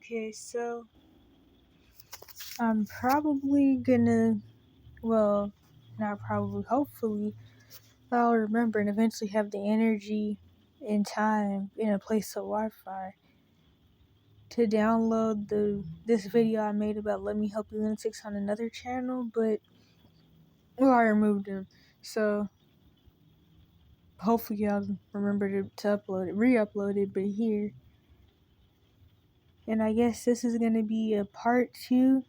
Okay, so I'm probably gonna, well, not probably, hopefully, I'll remember and eventually have the energy and time in a place of Wi-Fi to download this video I made about Let Me Help You Lunatics on another channel, but, I removed them. So, hopefully I'll remember to upload it, re-upload it, but here. And I guess this is gonna be a part 2,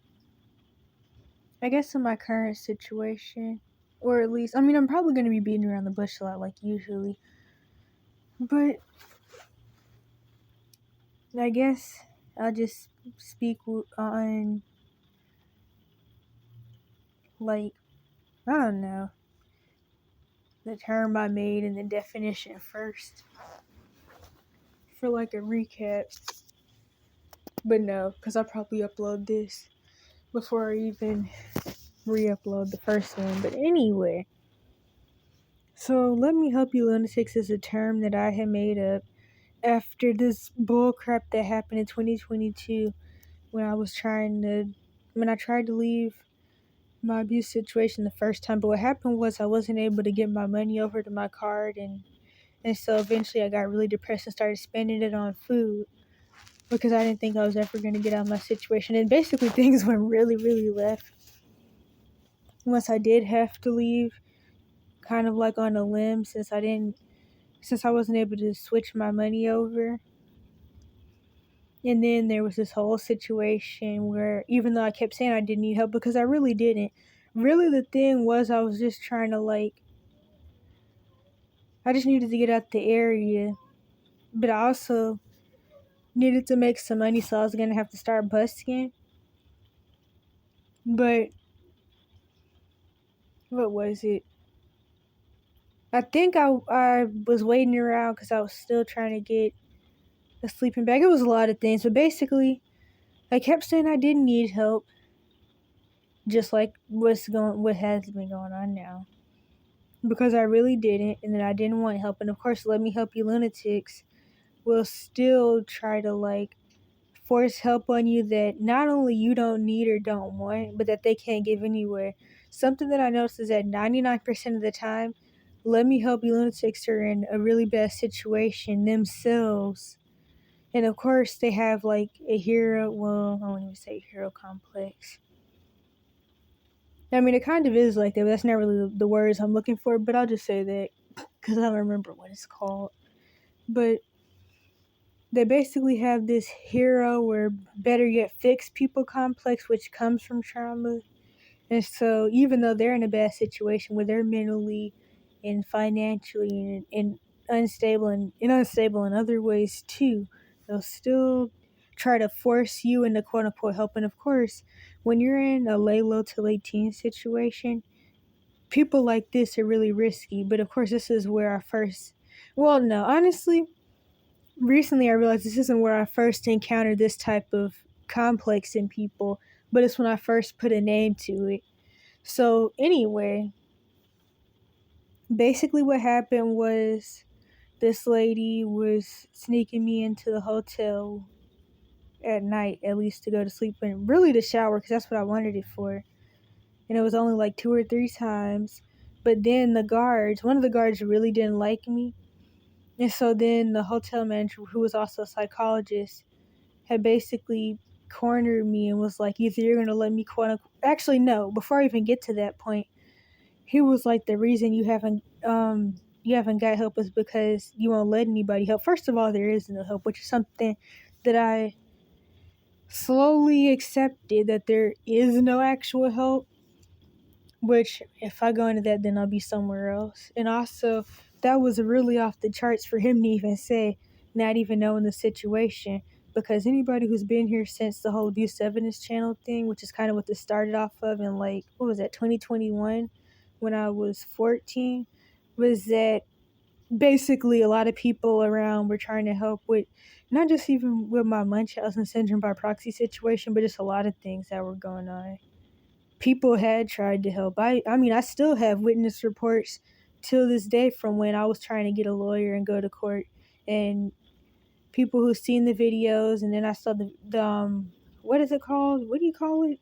I guess, in my current situation. Or at least, I'm probably going to be beating around the bush a lot like usually. But I guess I'll just speak on, like, I don't know, the term I made and the definition first. For like a recap. But no, because I'll probably upload this before I even re-upload the first one. But anyway. So, Let Me Help You Lunatics is a term that I had made up after this bull crap that happened in 2022 when I tried to leave my abuse situation the first time. But what happened was I wasn't able to get my money over to my card, and so eventually I got really depressed and started spending it on food because I didn't think I was ever going to get out of my situation. And basically things went really, really left once I did have to leave, kind of like on a limb, since I wasn't able to switch my money over. And then there was this whole situation where, even though I kept saying I didn't need help, because I really didn't, really the thing was I was just trying to, I just needed to get out the area, but I also needed to make some money, so I was going to have to start busking. But, what was it? I think I was waiting around because I was still trying to get a sleeping bag. It was a lot of things, but basically, I kept saying I didn't need help, just like what has been going on now. Because I really didn't, and then I didn't want help. And of course, Let Me Help You Lunatics will still try to force help on you that not only you don't need or don't want, but that they can't give anywhere. Something that I noticed is that 99% of the time, Let Me Help You Lunatics are in a really bad situation themselves. And of course, they have a hero, well, I won't even say hero complex. It kind of is like that, but that's not really the words I'm looking for, but I'll just say that because I don't remember what it's called. But they basically have this hero, or better yet, fixed people complex, which comes from trauma. And so even though they're in a bad situation where they're mentally and financially and unstable and unstable in other ways too, they'll still try to force you into quote unquote help. And of course, when you're in a lay low to late teen situation, people like this are really risky. But of course, this is where honestly, recently I realized this isn't where I first encountered this type of complex in people, but it's when I first put a name to it. So anyway, basically what happened was this lady was sneaking me into the hotel at night, at least to go to sleep, and really to shower, because that's what I wanted it for. And it was only like 2 or 3 times. But then one of the guards really didn't like me. And so then the hotel manager, who was also a psychologist, had basically cornered me and was like, either you're going to let me actually, no, before I even get to that point, he was like, the reason you haven't got help is because you won't let anybody help. First of all, there is no help, which is something that I slowly accepted, that there is no actual help, which if I go into that, then I'll be somewhere else. And also, that was really off the charts for him to even say, not even knowing the situation, because anybody who's been here since the whole abuse evidence channel thing, which is kind of what this started off of in 2021, when I was 14, was that basically a lot of people around were trying to help with, not just even with my Munchausen syndrome by proxy situation, but just a lot of things that were going on. People had tried to help. I still have witness reports till this day from when I was trying to get a lawyer and go to court, and people who've seen the videos, and then I saw the what is it called? What do you call it?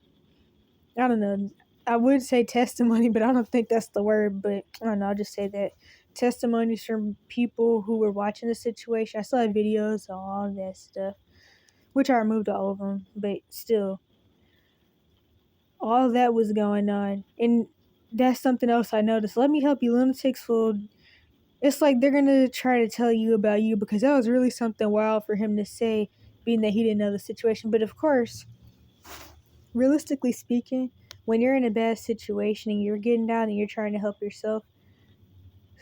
I don't know. I would say testimony, but I don't think that's the word. But I don't know. I'll just say that testimonies from people who were watching the situation. I saw videos of all of that stuff, which I removed all of them, but still, all of that was going on, and that's something else I noticed. Let Me Help You Lunatics will. It's like they're gonna try to tell you about you because that was really something wild for him to say, being that he didn't know the situation. But of course, realistically speaking, when you're in a bad situation and you're getting down and you're trying to help yourself,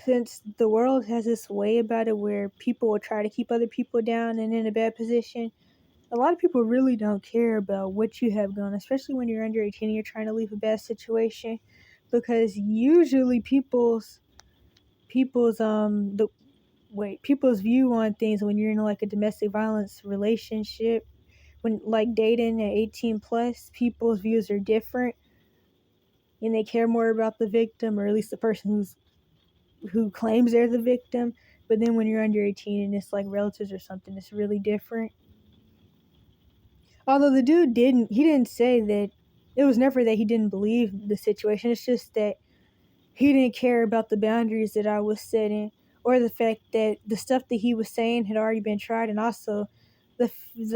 since the world has this way about it where people will try to keep other people down and in a bad position, a lot of people really don't care about what you have going, especially when you're under 18 and you're trying to leave a bad situation, because usually people's the people's view on things when you're in like a domestic violence relationship, when like dating at 18 plus, people's views are different and they care more about the victim, or at least the person who claims they're the victim. But then when you're under 18 and it's like relatives or something, it's really different. Although the dude didn't say that. It was never that he didn't believe the situation. It's just that he didn't care about the boundaries that I was setting, or the fact that the stuff that he was saying had already been tried, and also the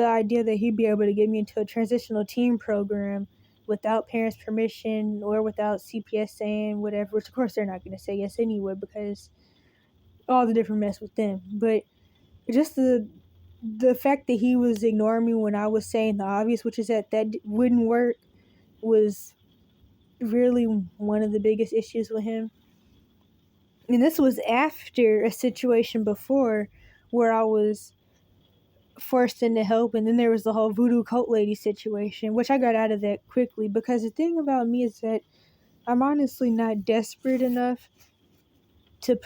idea that he'd be able to get me into a transitional teen program without parents' permission or without CPS saying whatever, which of course they're not going to say yes anyway because all the different mess with them. But just the fact that he was ignoring me when I was saying the obvious, which is that wouldn't work, was really one of the biggest issues with him. And this was after a situation before where I was forced into help, and then there was the whole voodoo cult lady situation, which I got out of that quickly because the thing about me is that I'm honestly not desperate enough to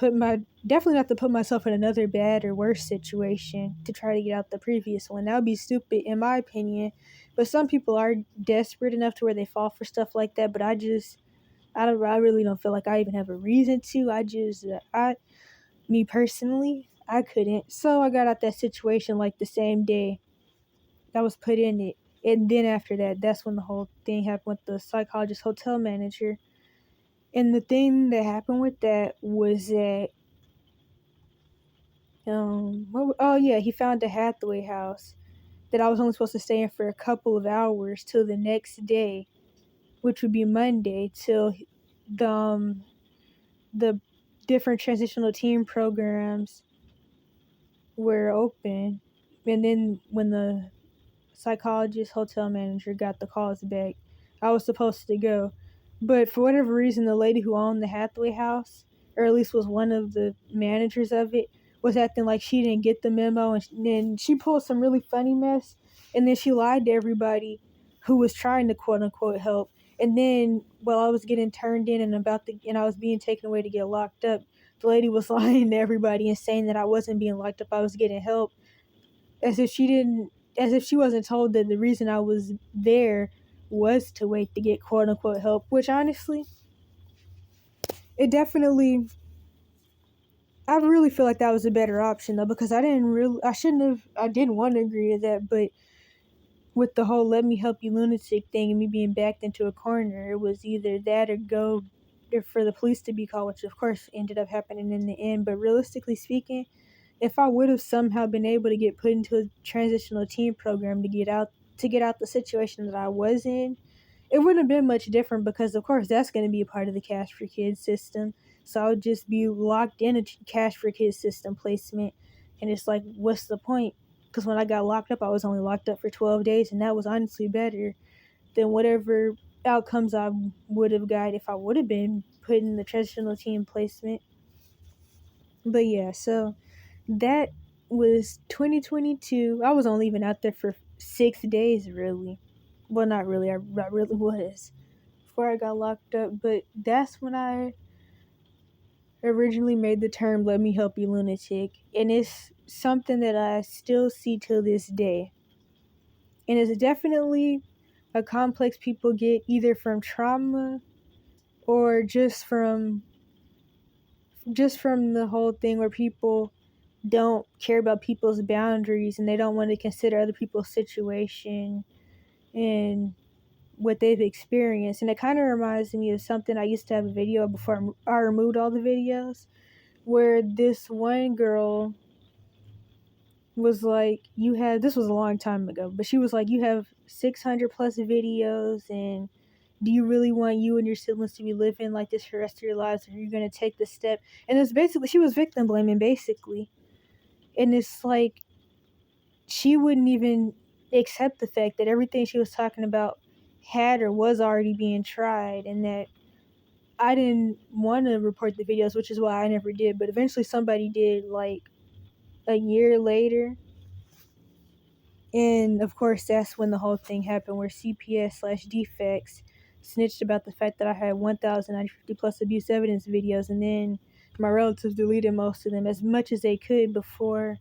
definitely not to put myself in another bad or worse situation to try to get out the previous one. That would be stupid in my opinion. But some people are desperate enough to where they fall for stuff like that. But I really don't feel like I even have a reason to. Me personally, I couldn't. So I got out that situation like the same day I was put in it. And then after that, that's when the whole thing happened with the psychologist hotel manager. And the thing that happened with that was that he found a Hathaway house that I was only supposed to stay in for a couple of hours till the next day, which would be Monday, till the different transitional team programs were open. And then when the psychologist hotel manager got the calls back, I was supposed to go. But for whatever reason, the lady who owned the Hathaway house, or at least was one of the managers of it, was acting like she didn't get the memo, and then she pulled some really funny mess, and then she lied to everybody who was trying to quote unquote help. And then while I was getting turned in and I was being taken away to get locked up, the lady was lying to everybody and saying that I wasn't being locked up, I was getting help, as if she wasn't told that the reason I was there was to wait to get quote unquote help, which honestly, it definitely, I really feel like that was a better option though, because I didn't want to agree to that, but with the whole let me help you lunatic thing and me being backed into a corner, it was either that or go for the police to be called, which of course ended up happening in the end. But realistically speaking, if I would have somehow been able to get put into a transitional teen program to get out the situation that I was in, it wouldn't have been much different because of course that's going to be a part of the Cash for Kids system. So I would just be locked in a Cash for Kids system placement, and it's like, what's the point? Because when I got locked up, I was only locked up for 12 days, and that was honestly better than whatever outcomes I would have got if I would have been put in the transitional teen placement. But yeah, so that was 2022. I was only even out there for 6 days, really. Well, not really. I really was before I got locked up. But that's when I originally made the term "Let me help you, lunatic," and it's something that I still see till this day. And it's definitely a complex people get either from trauma or just from the whole thing where people don't care about people's boundaries, and they don't want to consider other people's situation and what they've experienced. And it kind of reminds me of something I used to have a video of before I removed all the videos, where this one girl was like, this was a long time ago, but she was like, you have 600 plus videos, and do you really want you and your siblings to be living like this for the rest of your lives? Or are you going to take the step? And it's basically, she was victim blaming, basically. And it's like, she wouldn't even accept the fact that everything she was talking about had or was already being tried, and that I didn't want to report the videos, which is why I never did. But eventually somebody did, like a year later. And of course, that's when the whole thing happened, where CPS/defects snitched about the fact that I had 1,950 plus abuse evidence videos, and then my relatives deleted most of them as much as they could before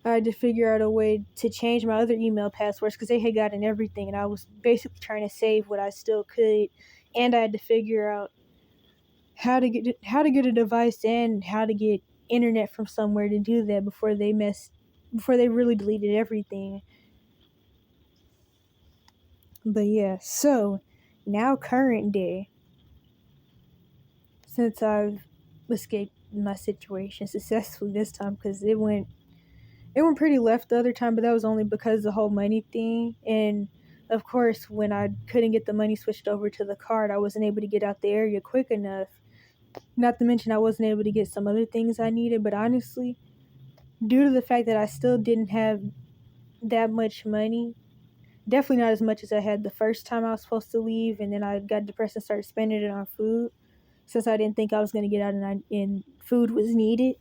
I had to figure out a way to change my other email passwords, because they had gotten everything, and I was basically trying to save what I still could, and I had to figure out how to get a device and how to get internet from somewhere to do that before they really deleted everything. But yeah, so now current day, since I've escaped my situation successfully this time, because it went pretty left the other time, but that was only because of the whole money thing. And of course, when I couldn't get the money switched over to the card, I wasn't able to get out the area quick enough. Not to mention I wasn't able to get some other things I needed. But honestly, due to the fact that I still didn't have that much money, definitely not as much as I had the first time I was supposed to leave, and then I got depressed and started spending it on food, since I didn't think I was going to get out and food was needed.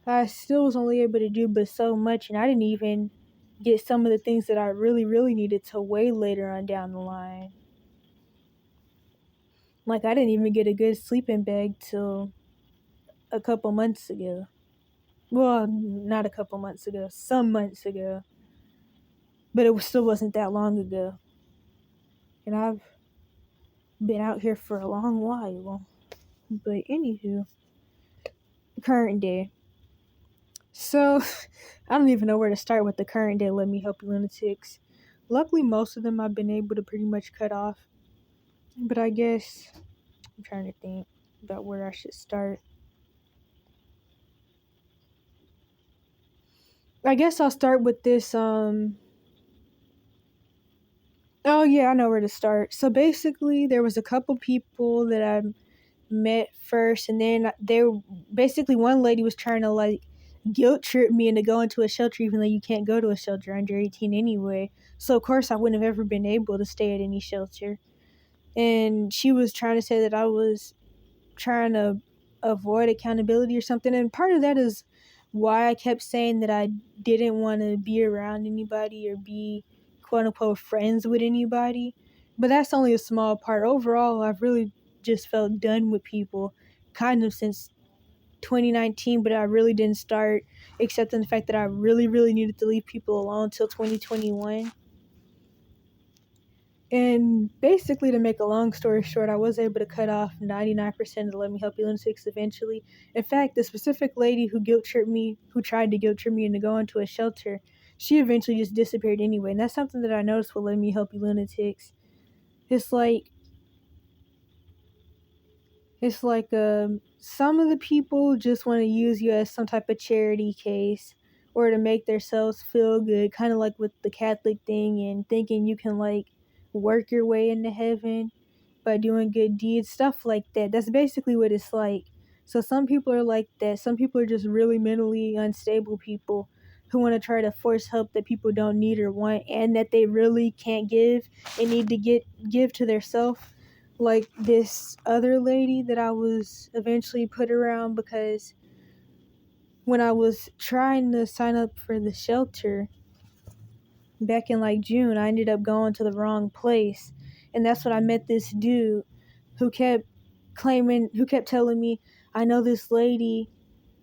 I still was only able to do but so much, and I didn't even get some of the things that I really, really needed till way later on down the line. Like, I didn't even get a good sleeping bag till a couple months ago. Well, not a couple months ago, some months ago. But it still wasn't that long ago. And I've been out here for a long while. But anywho, current day. So, I don't even know where to start with the current day Let Me Help You Lunatics. Luckily, most of them I've been able to pretty much cut off. But I guess I'm trying to think about where I should start. I guess I'll start with this. Oh yeah, I know where to start. So basically, there was a couple people that I met first, and then basically one lady was trying to like guilt trip me into going to a shelter, even though you can't go to a shelter under 18 anyway. So of course I wouldn't have ever been able to stay at any shelter. And she was trying to say that I was trying to avoid accountability or something. And part of that is why I kept saying that I didn't want to be around anybody or be quote unquote friends with anybody. But that's only a small part. Overall, I've really just felt done with people kind of since 2019, but I really didn't start accepting the fact that I really, really needed to leave people alone until 2021. And basically, to make a long story short, I was able to cut off 99% of the Let Me Help You Lunatics eventually. In fact, the specific lady who tried to guilt trip me into going to a shelter, she eventually just disappeared anyway. And that's something that I noticed with Let Me Help You Lunatics. It's like some of the people just want to use you as some type of charity case or to make themselves feel good, kind of like with the Catholic thing and thinking you can like work your way into heaven by doing good deeds, stuff like that. That's basically what it's like. So some people are like that. Some people are just really mentally unstable people who want to try to force help that people don't need or want, and that they really can't give and need to give to their self. Like this other lady that I was eventually put around, because when I was trying to sign up for the shelter back in like June, I ended up going to the wrong place. And that's when I met this dude who kept telling me, I know this lady.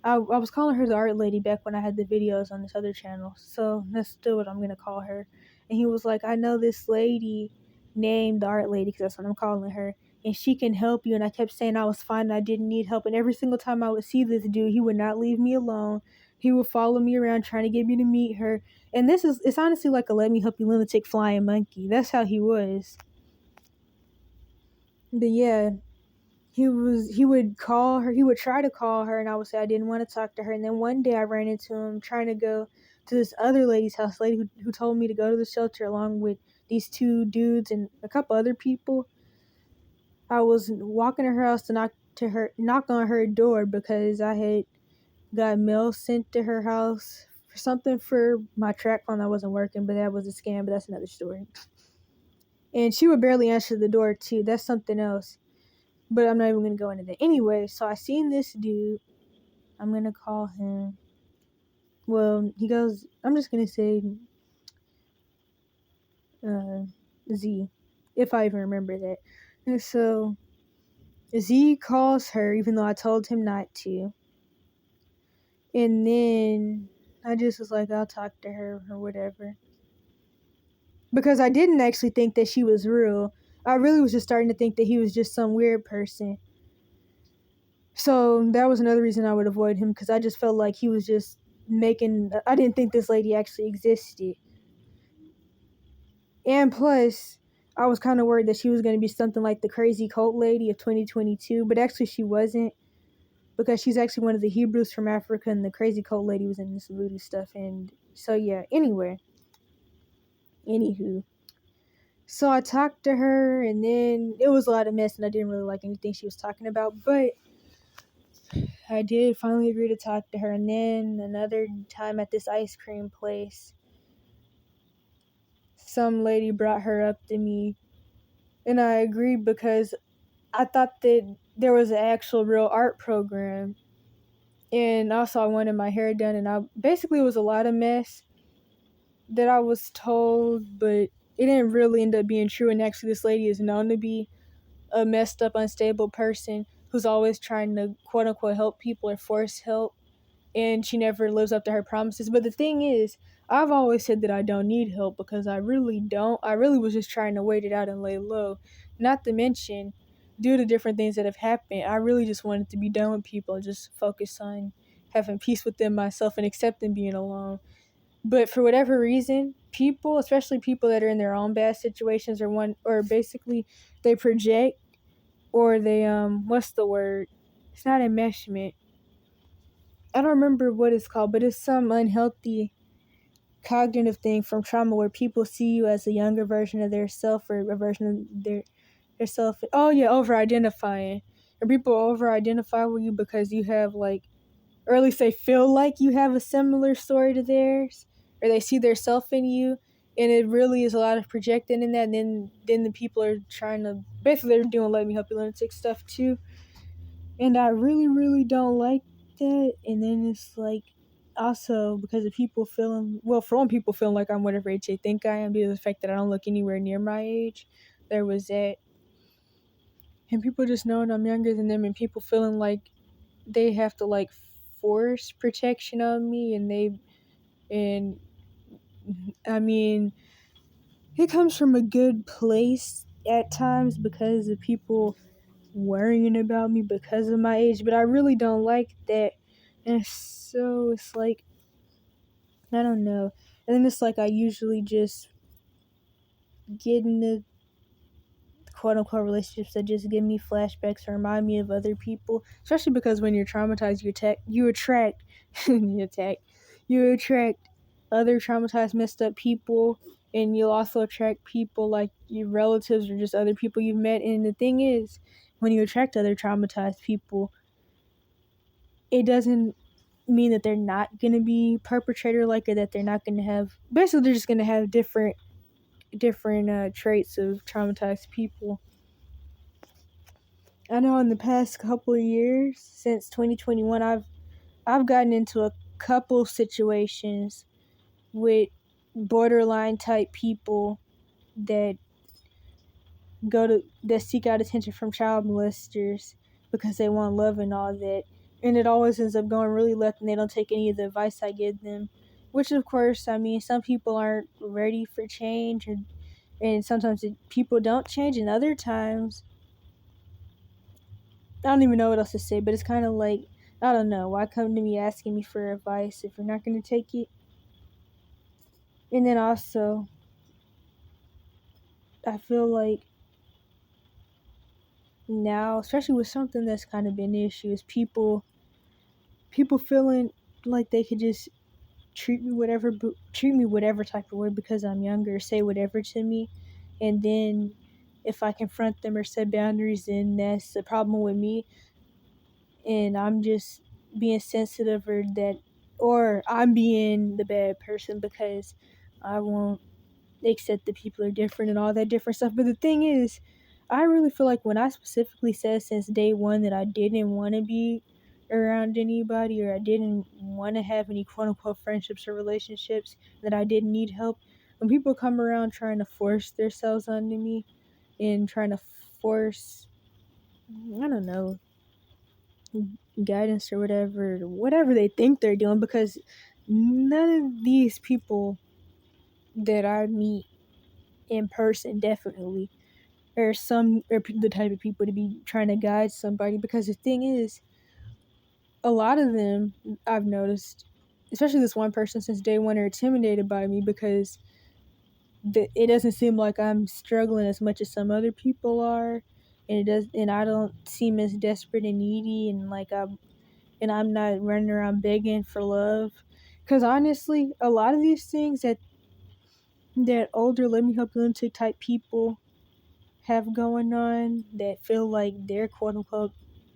I was calling her the art lady back when I had the videos on this other channel. So that's still what I'm going to call her. And he was like, I know this lady named the art lady, because that's what I'm calling her. and she can help you. And I kept saying I was fine and I didn't need help. And every single time I would see this dude, he would not leave me alone. He would follow me around trying to get me to meet her. And it's honestly like a let me help you lunatic flying monkey. That's how he was. But yeah, he would call her, he would try to call her, and I would say I didn't want to talk to her. And then one day I ran into him trying to go to this other lady's house, lady who told me to go to the shelter along with these two dudes and a couple other people. I was walking to her house to knock on her door because I had got mail sent to her house for something for my track phone that wasn't working, but that was a scam, but that's another story. And she would barely answer the door too. That's something else. But I'm not even going to go into that. Anyway, so I seen this dude. I'm going to call him. Well, he goes, I'm just going to say Z, if I even remember that. And so Z calls her, even though I told him not to. And then I just was like, I'll talk to her or whatever. Because I didn't actually think that she was real. I really was just starting to think that he was just some weird person. So that was another reason I would avoid him, because I just felt like he was just I didn't think this lady actually existed. And plus, I was kind of worried that she was going to be something like the crazy cult lady of 2022, but actually she wasn't, because she's actually one of the Hebrews from Africa, and the crazy cult lady was in this voodoo stuff. And so yeah, anywho. So I talked to her, and then it was a lot of mess, and I didn't really like anything she was talking about, but I did finally agree to talk to her. And then another time at this ice cream place, some lady brought her up to me, and I agreed because I thought that there was an actual real art program. And also I wanted my hair done, and basically it was a lot of mess that I was told, but it didn't really end up being true. And actually this lady is known to be a messed up, unstable person who's always trying to quote unquote help people or force help, and she never lives up to her promises. But the thing is, I've always said that I don't need help, because I really don't. I really was just trying to wait it out and lay low. Not to mention, due to different things that have happened, I really just wanted to be done with people and just focus on having peace within myself and accepting being alone. But for whatever reason, people, especially people that are in their own bad situations, or basically they project, or they what's the word? It's not enmeshment. I don't remember what it's called, but it's some unhealthy cognitive thing from trauma where people see you as a younger version of their self, or a version of their self. Oh yeah, over identifying. And people over identify with you because you have like, or at least they feel like you have a similar story to theirs, or they see their self in you. And it really is a lot of projecting in that. And then the people are trying to, basically they're doing let me help you lunatic stuff too. And I really, really don't like that. And then it's like, also because of people feeling, well, for one, people feeling like I'm whatever age they think I am, due to the fact that I don't look anywhere near my age. There was that. And people just knowing I'm younger than them, and people feeling like they have to like force protection on me. And I mean, it comes from a good place at times because of people worrying about me because of my age, but I really don't like that. And so it's like, I don't know. And then it's like I usually just get into quote unquote relationships that just give me flashbacks or remind me of other people. Especially because when you're traumatized, you attract you attract other traumatized, messed up people, and you'll also attract people like your relatives or just other people you've met. And the thing is, when you attract other traumatized people, it doesn't mean that they're not going to be perpetrator like, or that they're not going to have, basically they're just going to have different traits of traumatized people. I know in the past couple of years, since 2021, I've gotten into a couple situations with borderline type people that that seek out attention from child molesters because they want love and all that. And it always ends up going really left, and they don't take any of the advice I give them. Which, of course, I mean, some people aren't ready for change, and sometimes people don't change, and other times I don't even know what else to say, but it's kind of like, I don't know, why come to me asking me for advice if you're not going to take it? And then also, I feel like now, especially with something that's kind of been an issue, is people feeling like they could just treat me whatever type of way because I'm younger, say whatever to me, and then if I confront them or set boundaries, then that's the problem with me, and I'm just being sensitive, or I'm being the bad person because I won't accept that people are different and all that different stuff. But the thing is, I really feel like when I specifically said since day one that I didn't want to be around anybody, or I didn't want to have any quote unquote friendships or relationships, that I didn't need help, when people come around trying to force themselves onto me and trying to force, I don't know, guidance or whatever they think they're doing, because none of these people that I meet in person definitely are the type of people to be trying to guide somebody. Because the thing is, a lot of them, I've noticed, especially this one person since day one, are intimidated by me because it doesn't seem like I'm struggling as much as some other people are, and I don't seem as desperate and needy, and I'm not running around begging for love. Because honestly, a lot of these things that older let me help lunatic type people have going on, that feel like they're quote unquote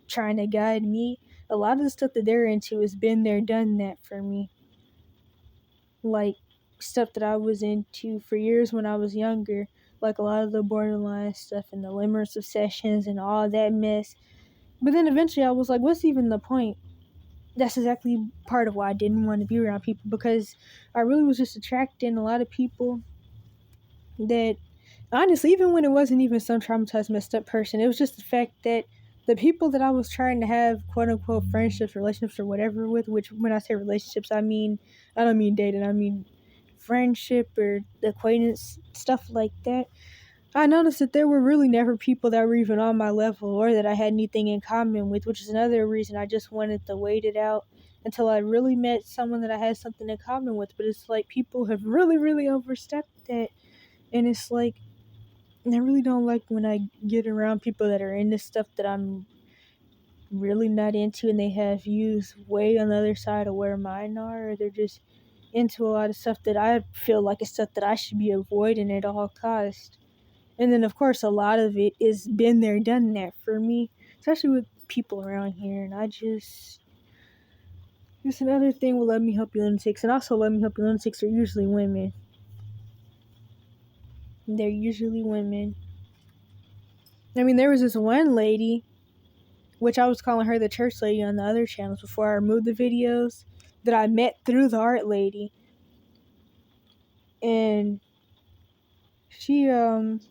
trying to guide me, a lot of the stuff that they're into has been there, done that for me. Like stuff that I was into for years when I was younger, like a lot of the borderline stuff and the limmerance obsessions and all that mess. But then eventually I was like, what's even the point? That's exactly part of why I didn't want to be around people, because I really was just attracting a lot of people that, honestly, even when it wasn't even some traumatized, messed up person, it was just the fact that the people that I was trying to have quote unquote friendships, relationships, or whatever with, which when I say relationships, I don't mean dating, I mean friendship or acquaintance, stuff like that. I noticed that there were really never people that were even on my level or that I had anything in common with, which is another reason I just wanted to wait it out until I really met someone that I had something in common with. But it's like people have really, really overstepped that. And it's like, I really don't like when I get around people that are into stuff that I'm really not into, and they have views way on the other side of where mine are, or they're just into a lot of stuff that I feel like is stuff that I should be avoiding at all costs. And then, of course, a lot of it is been there, done that for me, especially with people around here. And it's another thing with Let Me Help You Lunatics. And also, Let Me Help You Lunatics are usually women. They're usually women. I mean, there was this one lady, which I was calling her the church lady on the other channels before I removed the videos, that I met through the art lady. And she had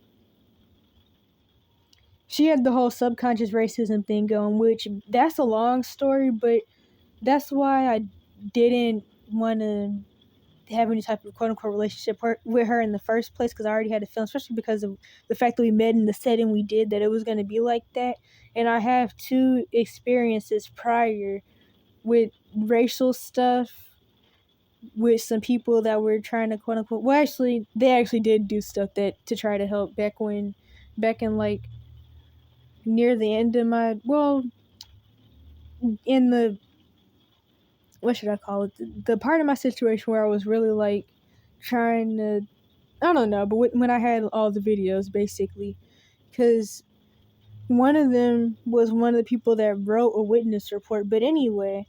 the whole subconscious racism thing going, which that's a long story, but that's why I didn't want to have any type of quote unquote relationship with her in the first place, because I already had a feeling, especially because of the fact that we met in the setting we did, that it was going to be like that. And I have 2 experiences prior with racial stuff with some people that were trying to quote unquote, well, actually they actually did do stuff that to try to help back in like near the end of my, well, in the, what should I call it, the part of my situation where I was really like trying to, I don't know, but when I had all the videos basically, because one of them was one of the people that wrote a witness report. But anyway,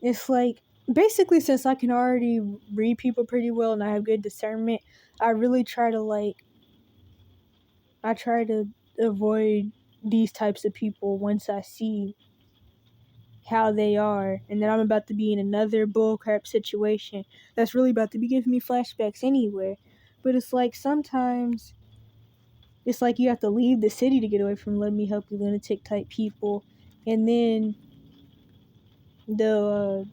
it's like, basically, since I can already read people pretty well and I have good discernment, I really try to avoid these types of people once I see how they are, and that I'm about to be in another bullcrap situation that's really about to be giving me flashbacks anyway. But it's like, sometimes it's like you have to leave the city to get away from Let Me Help You Lunatic type people, and then they'll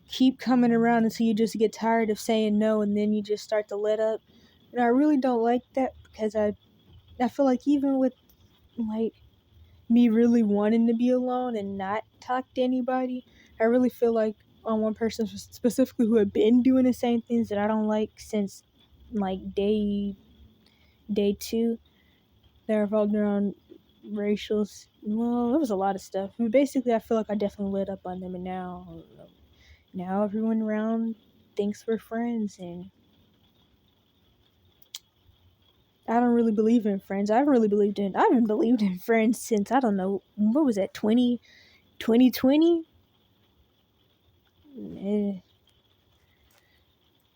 keep coming around until you just get tired of saying no, and then you just start to let up. And I really don't like that, because I feel like even with like me really wanting to be alone and not talk to anybody. I really feel like on one person specifically who had been doing the same things that I don't like since like day two. That revolved around racials. Well, it was a lot of stuff. I mean, basically, I feel like I definitely lit up on them, and now everyone around thinks we're friends, and I don't really believe in friends. I haven't believed in friends since, I don't know, what was that, 2020?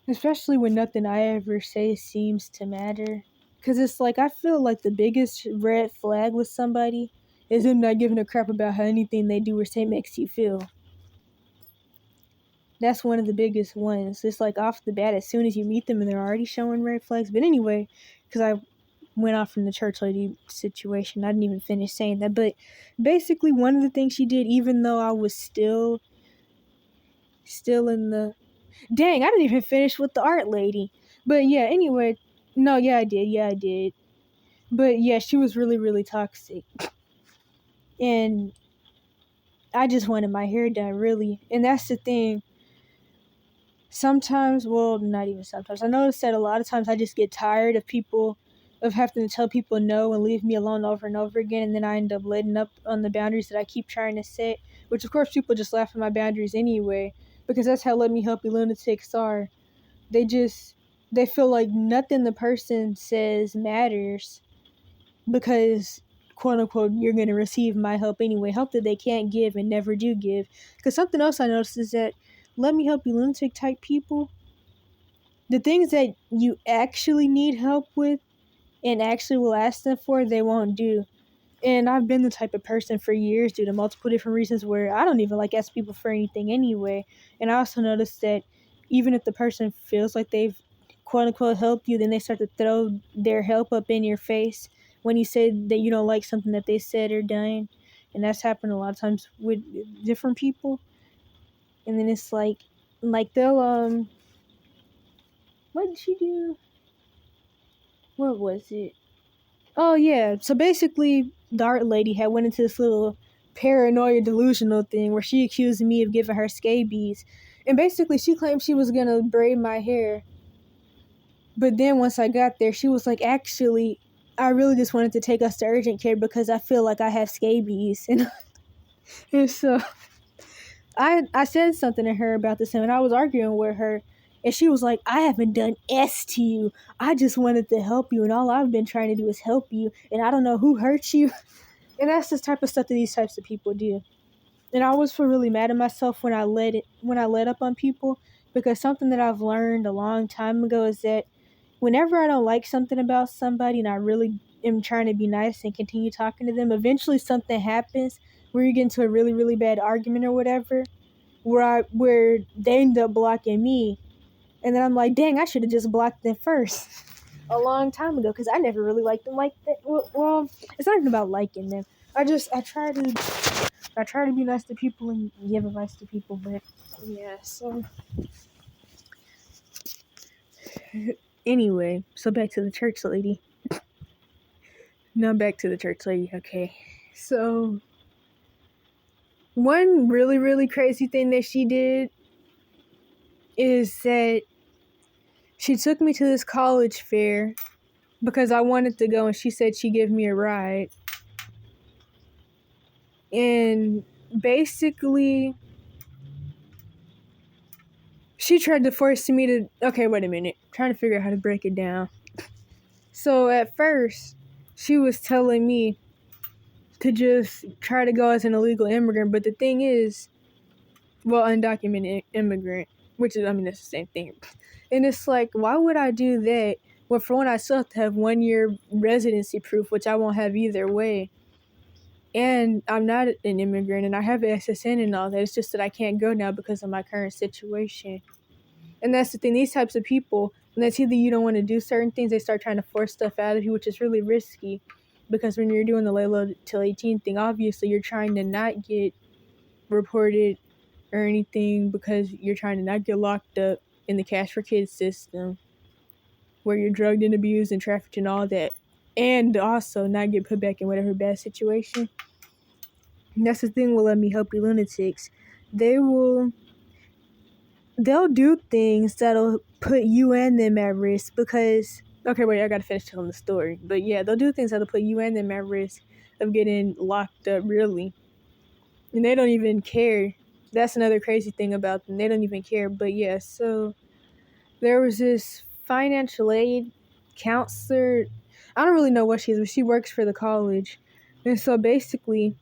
Especially when nothing I ever say seems to matter. Because it's like, I feel like the biggest red flag with somebody is them not giving a crap about how anything they do or say makes you feel. That's one of the biggest ones. It's like off the bat, as soon as you meet them and they're already showing red flags. But anyway, because I went off from the church lady situation, I didn't even finish saying that. But basically, one of the things she did, even though I was still in the... Dang, I didn't even finish with the art lady. But yeah, anyway, no, yeah, I did. Yeah, I did. But yeah, she was really, really toxic. And I just wanted my hair done, really. And that's the thing. Sometimes, well, not even sometimes, I noticed that a lot of times I just get tired of having to tell people no and leave me alone over and over again, and then I end up letting up on the boundaries that I keep trying to set, which of course people just laugh at my boundaries anyway, because that's how Let Me Help You lunatics are. They feel like nothing the person says matters, because quote unquote you're going to receive my help anyway, help that they can't give and never do give. Because something else I noticed is that Let Me Help You lunatic type people, the things that you actually need help with and actually will ask them for, they won't do. And I've been the type of person for years, due to multiple different reasons, where I don't even like ask people for anything anyway. And I also noticed that even if the person feels like they've quote unquote helped you, then they start to throw their help up in your face when you say that you don't like something that they said or done. And that's happened a lot of times with different people. And then it's like they'll what did she do? What was it? Oh yeah. So basically, the art lady had went into this little paranoia delusional thing where she accused me of giving her scabies, and basically she claimed she was gonna braid my hair. But then once I got there, she was like, "Actually, I really just wanted to take us to urgent care because I feel like I have scabies." And so I said something to her about this, and I was arguing with her, and she was like, "I haven't done S to you. I just wanted to help you, and all I've been trying to do is help you, and I don't know who hurt you." And that's the type of stuff that these types of people do. And I always feel really mad at myself when I let up on people, because something that I've learned a long time ago is that whenever I don't like something about somebody and I really am trying to be nice and continue talking to them, eventually something happens where you get into a really, really bad argument or whatever, where they end up blocking me, and then I'm like, dang, I should have just blocked them first a long time ago, because I never really liked them like that. Well, it's not even about liking them. I try to be nice to people and give advice to people, but yeah. So anyway, so back to the church lady. Now back to the church lady. Okay, so one really, really crazy thing that she did is that she took me to this college fair because I wanted to go, and she said she'd give me a ride. And basically, she tried to force me to... Okay, wait a minute. I'm trying to figure out how to break it down. So at first, she was telling me to just try to go as an illegal immigrant. But the thing is, well, undocumented immigrant, which is, I mean, that's the same thing. And it's like, why would I do that? Well, for one, I still have to have 1 year residency proof, which I won't have either way. And I'm not an immigrant, and I have SSN and all that. It's just that I can't go now because of my current situation. And that's the thing. These types of people, when it's either you don't want to do certain things, they start trying to force stuff out of you, which is really risky. Because when you're doing the lay low till 18 thing, obviously you're trying to not get reported or anything, because you're trying to not get locked up in the cash for kids system, where you're drugged and abused and trafficked and all that. and also not get put back in whatever bad situation. And that's the thing with Let Me Help You lunatics. They'll do things that'll put you and them at risk because, okay, wait, I gotta finish telling the story. But yeah, they'll do things that'll put you and them at risk of getting locked up, really. And they don't even care. That's another crazy thing about them. They don't even care. But yeah, so there was this financial aid counselor. I don't really know what she is, but she works for the college. And so basically,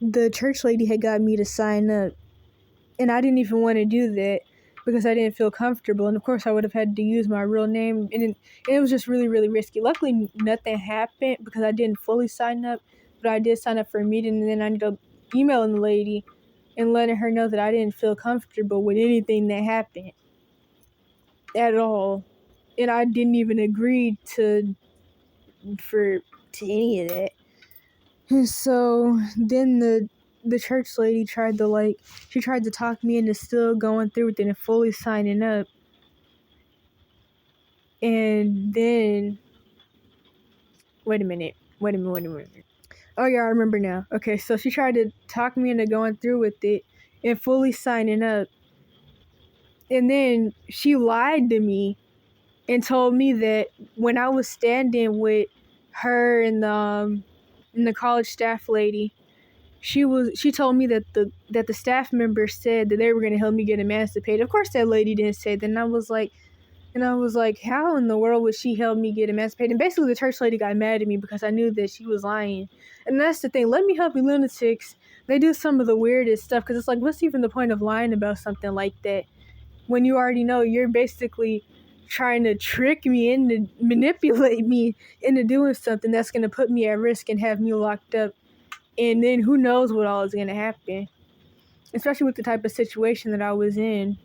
the church lady had got me to sign up. And I didn't even want to do that because I didn't feel comfortable. And of course, I would have had to use my real name. And it was just really, really risky. Luckily, nothing happened because I didn't fully sign up. But I did sign up for a meeting. And then I ended up emailing the lady and letting her know that I didn't feel comfortable with anything that happened at all. And I didn't even agree to any of that. And so then the church lady tried to talk me into still going through with it and fully signing up. And then wait a minute. Oh yeah, I remember now. Okay, so she tried to talk me into going through with it and fully signing up. And then she lied to me and told me that when I was standing with her and the college staff lady, she told me that the staff member said that they were going to help me get emancipated. Of course that lady didn't say that. And I was like, how in the world would she help me get emancipated? And basically the church lady got mad at me because I knew that she was lying. And that's the thing. Let Me Help You lunatics, they do some of the weirdest stuff because it's like, what's even the point of lying about something like that when you already know you're basically trying to trick me into, manipulate me into doing something that's going to put me at risk and have me locked up. And then who knows what all is going to happen, especially with the type of situation that I was in.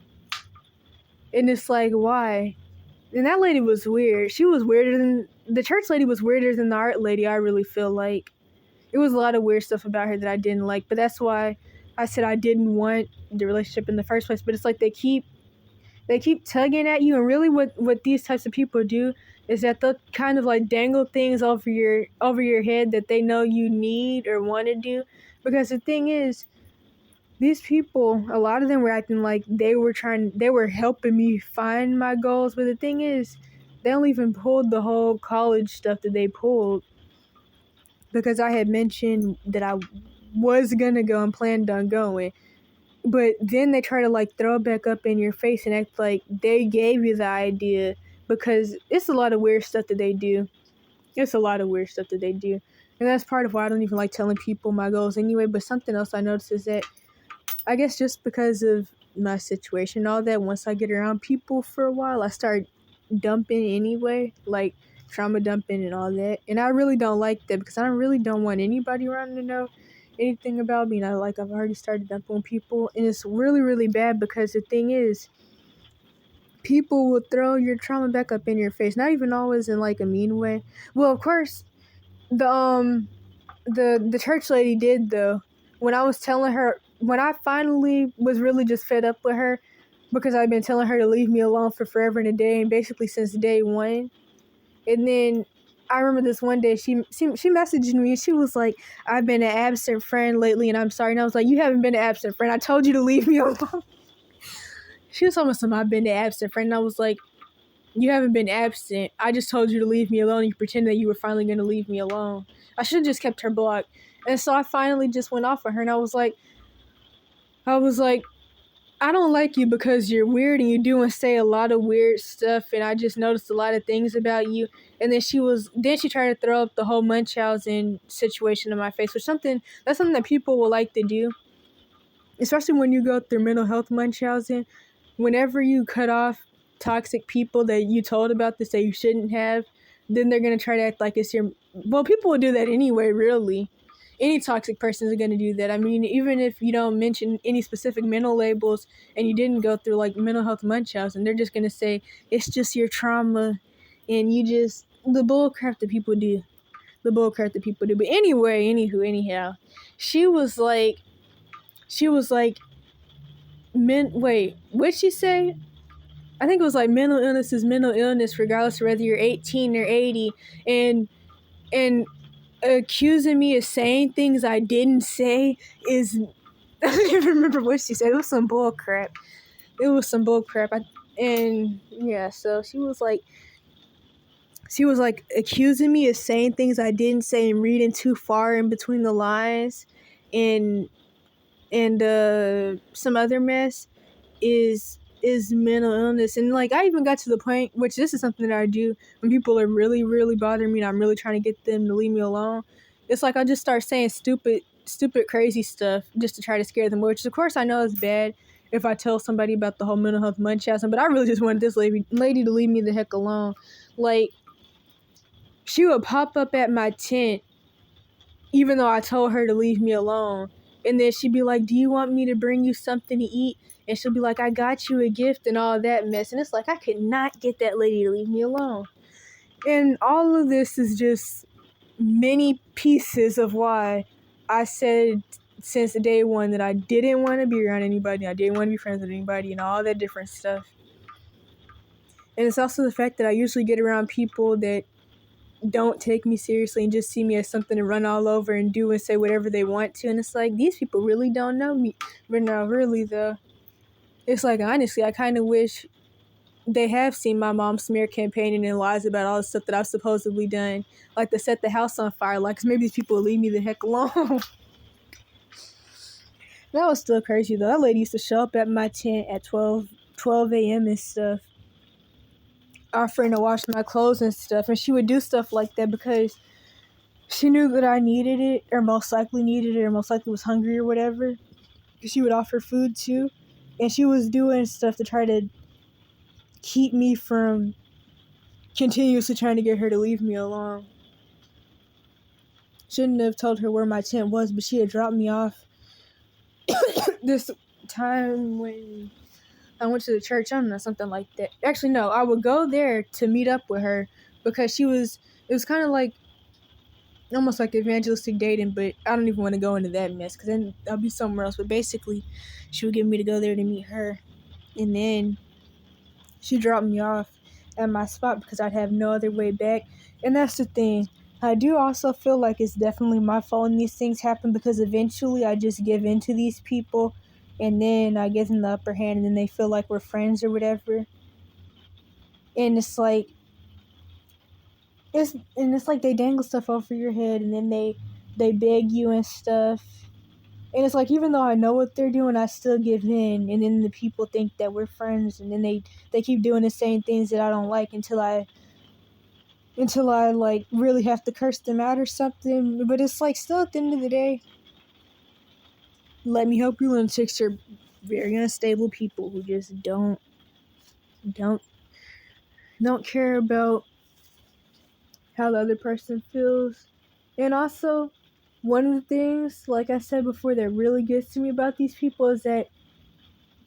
And it's like, why? And that lady was weird. She was weirder than the church lady was weirder than the art lady. I really feel like it was a lot of weird stuff about her that I didn't like. But that's why I said I didn't want the relationship in the first place. But it's like they keep tugging at you, and really what these types of people do is that they'll kind of like dangle things over your head that they know you need or want to do. Because the thing is, these people, a lot of them were acting like they were helping me find my goals. But the thing is, they only even pulled the whole college stuff that they pulled because I had mentioned that I was gonna go and planned on going. But then they try to like throw it back up in your face and act like they gave you the idea, because it's a lot of weird stuff that they do. And that's part of why I don't even like telling people my goals anyway. But something else I noticed is that I guess just because of my situation and all that, once I get around people for a while, I start dumping anyway, like trauma dumping and all that. And I really don't like that because I really don't want anybody around to know anything about me. And I've already started dumping people, and it's really, really bad because the thing is, people will throw your trauma back up in your face, not even always in like a mean way. Well, of course, the church lady did though. When I was telling her, when I finally was really just fed up with her because I've been telling her to leave me alone for forever and a day, and basically since day one. And then I remember this one day she messaged me and she was like, I've been an absent friend lately and I'm sorry. And I was like, you haven't been an absent friend. I told you to leave me alone. She was almost like, I've been an absent friend. And I was like, you haven't been absent. I just told you to leave me alone. You pretended that you were finally going to leave me alone. I should have just kept her blocked. And so I finally just went off on her and I was like, I don't like you because you're weird and you do and say a lot of weird stuff, and I just noticed a lot of things about you. And then she tried to throw up the whole Munchausen situation in my face, that's something that people will like to do, especially when you go through mental health Munchausen. Whenever you cut off toxic people that you told about this that you shouldn't have, then they're going to try to act like it's your... Well, people will do that anyway, really. Any toxic person is going to do that. I mean, even if you don't mention any specific mental labels and you didn't go through like mental health Munchausen, they're just going to say it's just your trauma and you just... The bull crap that people do. But anyhow, she was like, what'd she say? I think it was like mental illness is mental illness regardless of whether you're 18 or 80, and accusing me of saying things I didn't say is I don't even remember what she said. It was some bull crap. And yeah, so she was like accusing me of saying things I didn't say and reading too far in between the lines, and some other mess is mental illness. And like I even got to the point, which this is something that I do when people are really really bothering me and I'm really trying to get them to leave me alone. It's like I just start saying stupid crazy stuff just to try to scare them, which of course I know is bad if I tell somebody about the whole mental health munchausen, but I really just wanted this lady to leave me the heck alone. Like, she would pop up at my tent even though I told her to leave me alone. And then she'd be like, do you want me to bring you something to eat? And she'll be like, I got you a gift and all that mess. And it's like, I could not get that lady to leave me alone. And all of this is just many pieces of why I said since day one that I didn't want to be around anybody. I didn't want to be friends with anybody and all that different stuff. And it's also the fact that I usually get around people that don't take me seriously and just see me as something to run all over and do and say whatever they want to. And it's like, these people really don't know me. But no, really though, it's like, honestly, I kind of wish they have seen my mom's smear campaigning and lies about all the stuff that I've supposedly done, like to set the house on fire, like, 'cause maybe these people will leave me the heck alone. That was still crazy though. That lady used to show up at my tent at 12 a.m. and stuff, offering to wash my clothes and stuff. And she would do stuff like that because she knew that I needed it, or most likely needed it, or most likely was hungry or whatever. She would offer food too. And she was doing stuff to try to keep me from continuously trying to get her to leave me alone. Shouldn't have told her where my tent was, but she had dropped me off this time when I went to the church. I don't know, something like that. Actually, no, I would go there to meet up with her because it was kind of like almost like evangelistic dating, but I don't even want to go into that mess because then I'll be somewhere else. But basically, she would get me to go there to meet her, and then she dropped me off at my spot because I'd have no other way back. And that's the thing. I do also feel like it's definitely my fault when these things happen because eventually I just give in to these people, and then I give them the upper hand, and then they feel like we're friends or whatever. And it's like it's like they dangle stuff over your head, and then they beg you and stuff. And it's like, even though I know what they're doing, I still give in. And then the people think that we're friends, and then they keep doing the same things that I don't like until I like really have to curse them out or something. But it's like, still at the end of the day, let me help you, lunatics are very unstable people who just don't care about how the other person feels. And also, one of the things, like I said before, that really gets to me about these people is that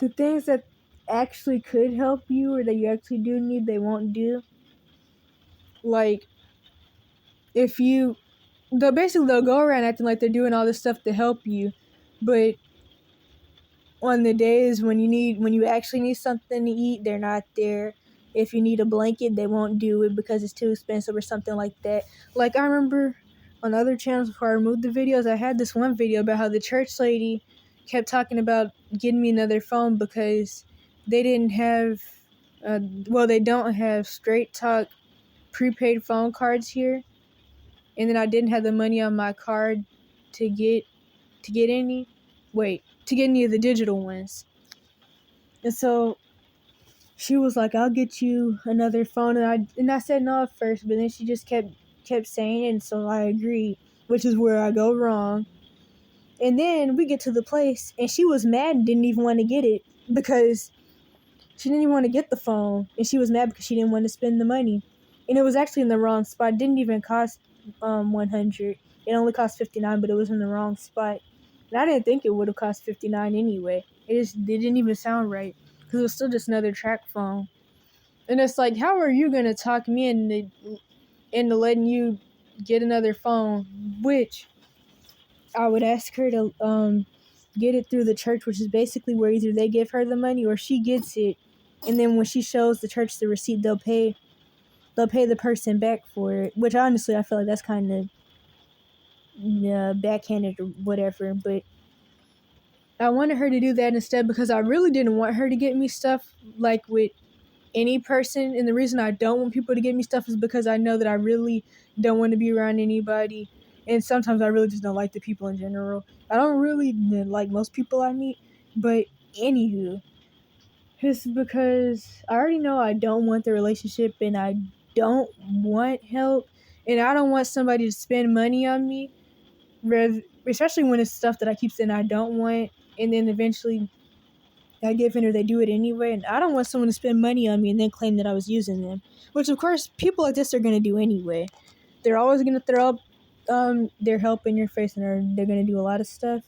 the things that actually could help you or that you actually do need, they won't do. Like, they'll go around acting like they're doing all this stuff to help you, but on the days when you actually need something to eat, they're not there. If you need a blanket, they won't do it because it's too expensive or something like that. Like, I remember on other channels before I removed the videos, I had this one video about how the church lady kept talking about getting me another phone because they didn't have, they don't have straight talk prepaid phone cards here, and then I didn't have the money on my card to get any of the digital ones. And so she was like, I'll get you another phone. And I said no at first, but then she just kept saying it. And so I agreed, which is where I go wrong. And then we get to the place and she was mad and didn't even want to get it because she didn't even want to get the phone. And she was mad because she didn't want to spend the money. And it was actually in the wrong spot. It didn't even cost $100. It only cost $59, but it was in the wrong spot. And I didn't think it would have cost $59 anyway. It didn't even sound right because it was still just another track phone. And it's like, how are you gonna talk me into letting you get another phone? Which I would ask her to get it through the church, which is basically where either they give her the money or she gets it and then when she shows the church the receipt, they'll pay the person back for it, which honestly I feel like that's kind of backhanded or whatever, but I wanted her to do that instead because I really didn't want her to get me stuff like with any person. And the reason I don't want people to get me stuff is because I know that I really don't want to be around anybody. And sometimes I really just don't like the people in general. I don't really like most people I meet. But anywho, it's because I already know I don't want the relationship and I don't want help. And I don't want somebody to spend money on me, especially when it's stuff that I keep saying I don't want. And then eventually I give in or they do it anyway. And I don't want someone to spend money on me and then claim that I was using them. Which, of course, people like this are going to do anyway. They're always going to throw up their help in your face, and they're going to do a lot of stuff.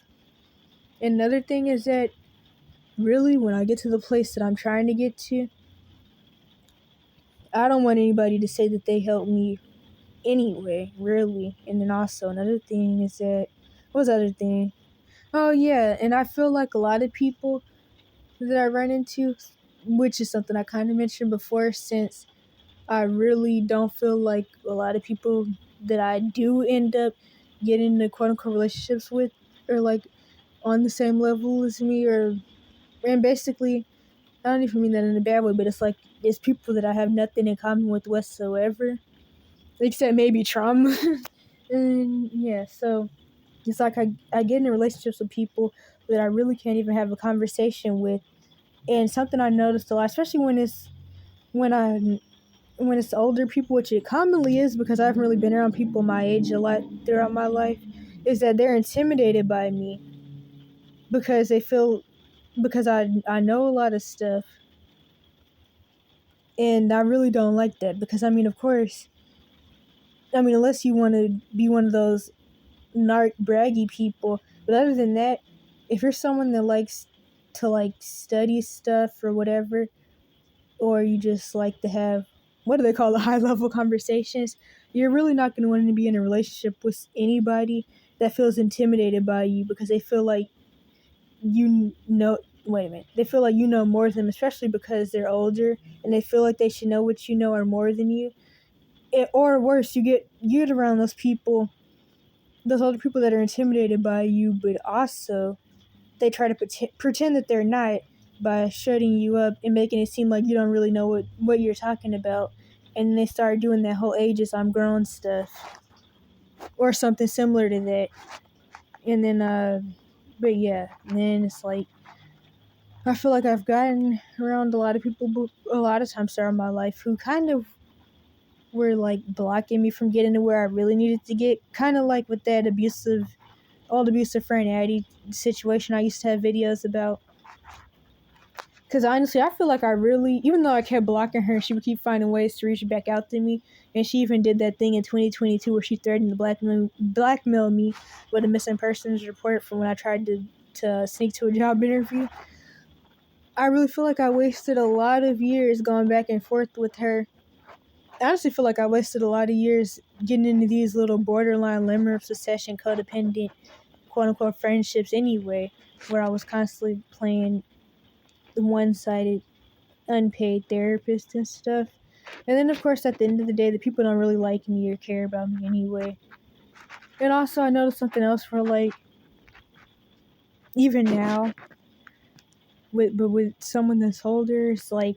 And another thing is that, really, when I get to the place that I'm trying to get to, I don't want anybody to say that they helped me anyway, really. And then also, another thing is that, what was the other thing? Oh, yeah, and I feel like a lot of people that I run into, which is something I kind of mentioned before, since I really don't feel like a lot of people that I do end up getting into quote-unquote relationships with are like on the same level as me, and basically, I don't even mean that in a bad way, but it's people that I have nothing in common with whatsoever, except maybe trauma. And yeah, so it's like I get into relationships with people that I really can't even have a conversation with. And something I noticed a lot, especially when it's older people, which it commonly is because I haven't really been around people my age a lot throughout my life, is that they're intimidated by me because I know a lot of stuff, and I really don't like that because of course, unless you want to be one of those narc braggy people, but other than that, if you're someone that likes to study stuff or whatever, or you just like to have, what do they call the high level conversations, you're really not going to want to be in a relationship with anybody that feels intimidated by you because they feel like they feel like you know more than them, especially because they're older and they feel like they should know what you know or more than you. Or worse, you get around those older people that are intimidated by you, but also they try to pretend that they're not by shutting you up and making it seem like you don't really know what you're talking about. And they start doing that whole ages I'm grown stuff or something similar to that. And then, but yeah, and then it's like, I feel like I've gotten around a lot of people a lot of times throughout my life who kind of were like blocking me from getting to where I really needed to get. Kind of like with that old abusive friend Addie situation I used to have videos about. Because honestly, I feel like even though I kept blocking her, she would keep finding ways to reach back out to me. And she even did that thing in 2022 where she threatened to blackmail me with a missing persons report from when I tried to sneak to a job interview. I really feel like I wasted a lot of years going back and forth with her. I honestly feel like I wasted a lot of years getting into these little borderline limmerance, obsession, codependent, quote-unquote friendships anyway, where I was constantly playing the one-sided unpaid therapist and stuff. And then, of course, at the end of the day, the people don't really like me or care about me anyway. And also, I noticed something else for even now, with someone that's older, it's like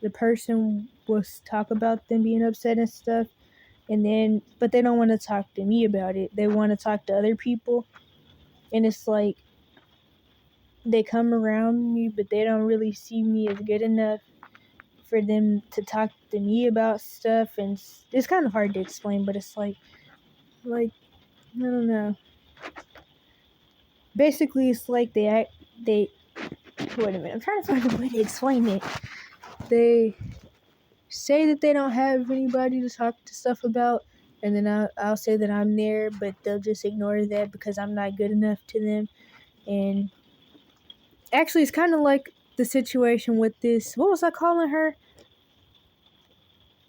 the person will talk about them being upset and stuff, but they don't want to talk to me about it. They want to talk to other people, and it's like they come around me, but they don't really see me as good enough for them to talk to me about stuff. And it's kind of hard to explain, but it's like I don't know. Basically, it's like they wait a minute, I'm trying to find a way to explain it. They say that they don't have anybody to talk to stuff about, and then I'll say that I'm there, but they'll just ignore that because I'm not good enough to them. And actually, it's kind of like the situation with this, what was I calling her?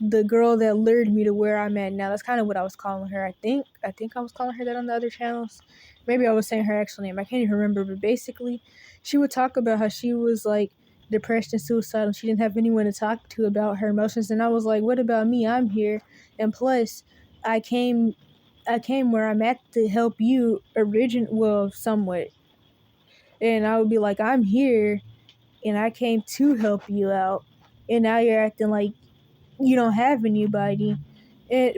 The girl that lured me to where I'm at now. That's kind of what I was calling her. I think I was calling her that on the other channels. Maybe I was saying her actual name. I can't even remember. But basically, she would talk about how she was like depressed and suicidal. She didn't have anyone to talk to about her emotions. And I was like, what about me? I'm here. And plus, I came where I'm at to help you somewhat. And I would be like, I'm here and I came to help you out. And now you're acting like you don't have anybody.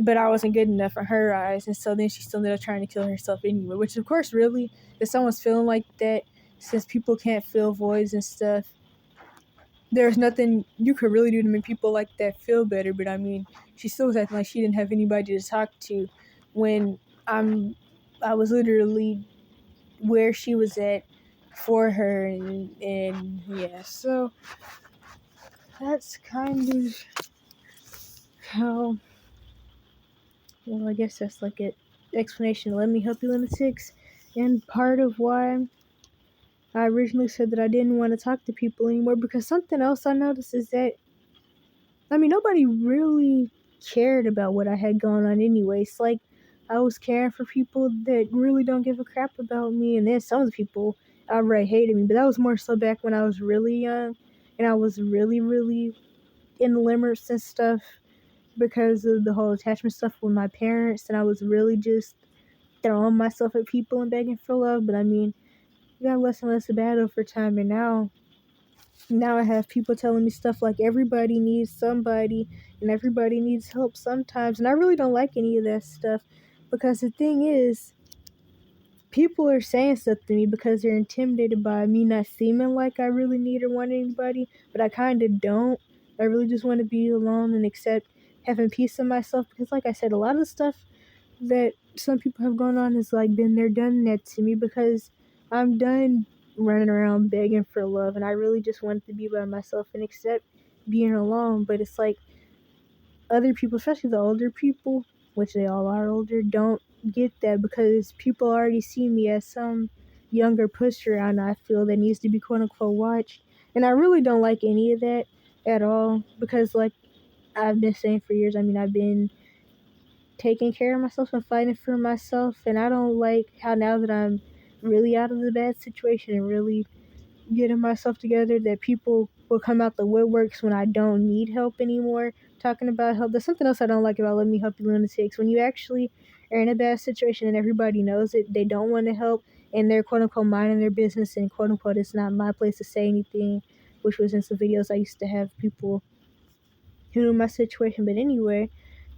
But I wasn't good enough in her eyes. And so then she still ended up trying to kill herself anyway. Which, of course, really, if someone's feeling like that, since people can't fill voids and stuff, there's nothing you could really do to make people like that feel better. But I mean, she still was acting like she didn't have anybody to talk to when I was literally where she was at for her. And yeah, so that's kind of how, well, I guess that's like an explanation. Let me help you, lunatics. And part of why I originally said that I didn't want to talk to people anymore, because something else I noticed is that, I mean, nobody really cared about what I had going on anyways. Like, I was caring for people that really don't give a crap about me, and then some of the people outright hated me. But that was more so back when I was really young, and I was really, really in limmerance and stuff because of the whole attachment stuff with my parents, and I was really just throwing myself at people and begging for love. But I mean, you got less and less of that over time, and now I have people telling me stuff like everybody needs somebody and everybody needs help sometimes. And I really don't like any of that stuff, because the thing is, people are saying stuff to me because they're intimidated by me not seeming like I really need or want anybody, but I kind of don't. I really just want to be alone and accept having peace in myself, because like I said, a lot of the stuff that some people have gone on is like been there, done that to me, because I'm done running around begging for love, and I really just wanted to be by myself and accept being alone. But it's like other people, especially the older people, which they all are older, don't get that, because people already see me as some younger pusher, and I feel that needs to be quote unquote watched. And I really don't like any of that at all, because like I've been saying for years, I mean, I've been taking care of myself and fighting for myself, and I don't like how now that I'm really out of the bad situation and really getting myself together, that people will come out the woodworks when I don't need help anymore, talking about help. There's something else I don't like about Let Me Help You, lunatics. When you actually are in a bad situation and everybody knows it, they don't want to help, and they're quote unquote minding their business, and quote unquote it's not my place to say anything, which was in some videos I used to have people who knew my situation. But anyway,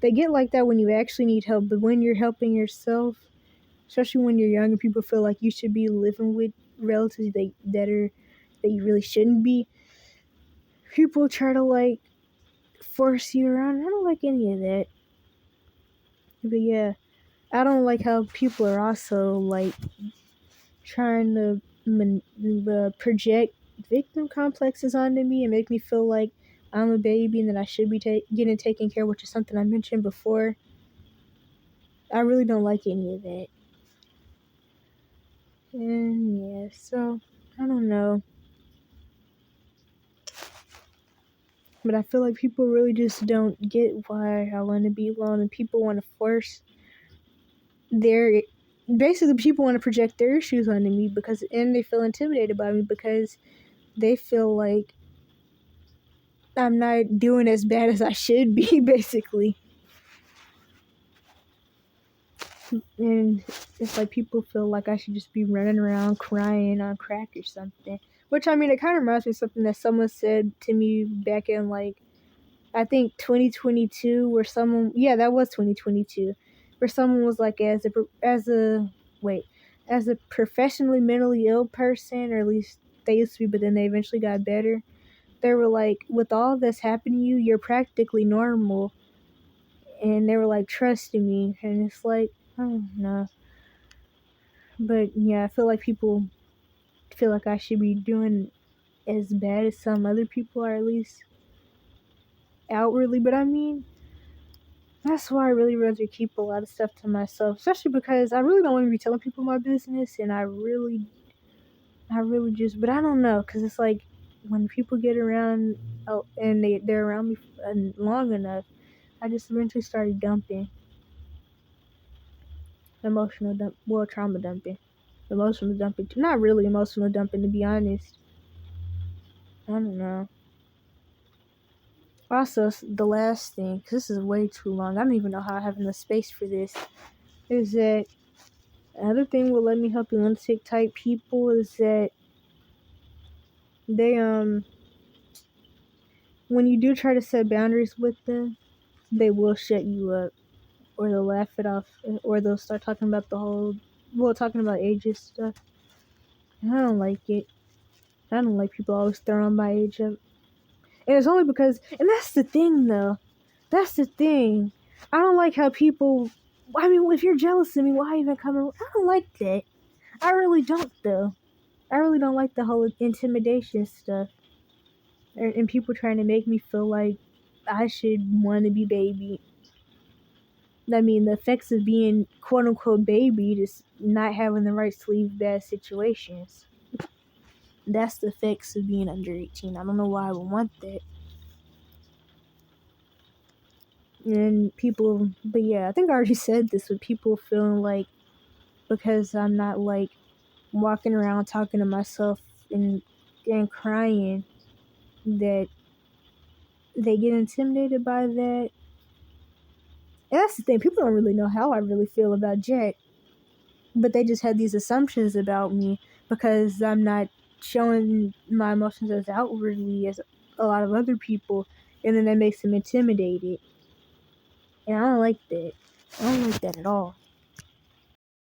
they get like that when you actually need help, but when you're helping yourself, especially when you're young and people feel like you should be living with relatives that you really shouldn't be, people try to like force you around. I don't like any of that. But yeah, I don't like how people are also like trying to project victim complexes onto me and make me feel like I'm a baby and that I should be getting taken care of, which is something I mentioned before. I really don't like any of that. And yeah, so I don't know. But I feel like people really just don't get why I want to be alone, and people want to force their basically people want to project their issues onto me, and they feel intimidated by me because they feel like I'm not doing as bad as I should be, basically. And it's like people feel like I should just be running around crying on crack or something. Which, I mean, it kind of reminds me of something that someone said to me back in, like, I think 2022, where someone, yeah, that was 2022, where someone was like, as a professionally mentally ill person, or at least they used to be, but then they eventually got better. They were like, with all this happening to you, you're practically normal. And they were like, trusting me. And it's like, I don't know. But yeah, I feel like people feel like I should be doing as bad as some other people are, at least outwardly. But I mean, that's why I really rather keep a lot of stuff to myself, especially because I really don't want to be telling people my business, and I really just, but I don't know, because it's like when people get around, and they're around me long enough, I just eventually started dumping, trauma dumping, emotional dumping, not really emotional dumping, to be honest. I don't know. Also, the last thing, because this is way too long, I don't even know how I have enough space for this, is that another thing will let me help lunatic type people is that they, when you do try to set boundaries with them, they will shut you up, or they'll laugh it off, or they'll start talking about talking about ages stuff. And I don't like it. I don't like people always throwing my age up. And it's only because, and that's the thing though. That's the thing. I don't like how people, I mean, if you're jealous of me, why even come around? I don't like that. I really don't though. I really don't like the whole intimidation stuff. And people trying to make me feel like I should want to be baby. I mean, the effects of being quote unquote baby is not having the right to leave bad situations. That's the effects of being under 18. I don't know why I would want that. And people, but yeah, I think I already said this with people feeling like because I'm not like walking around talking to myself and crying that they get intimidated by that. And that's the thing, people don't really know how I really feel about Jack, but they just had these assumptions about me because I'm not showing my emotions as outwardly as a lot of other people, and then that makes them intimidated. And I don't like that. I don't like that at all.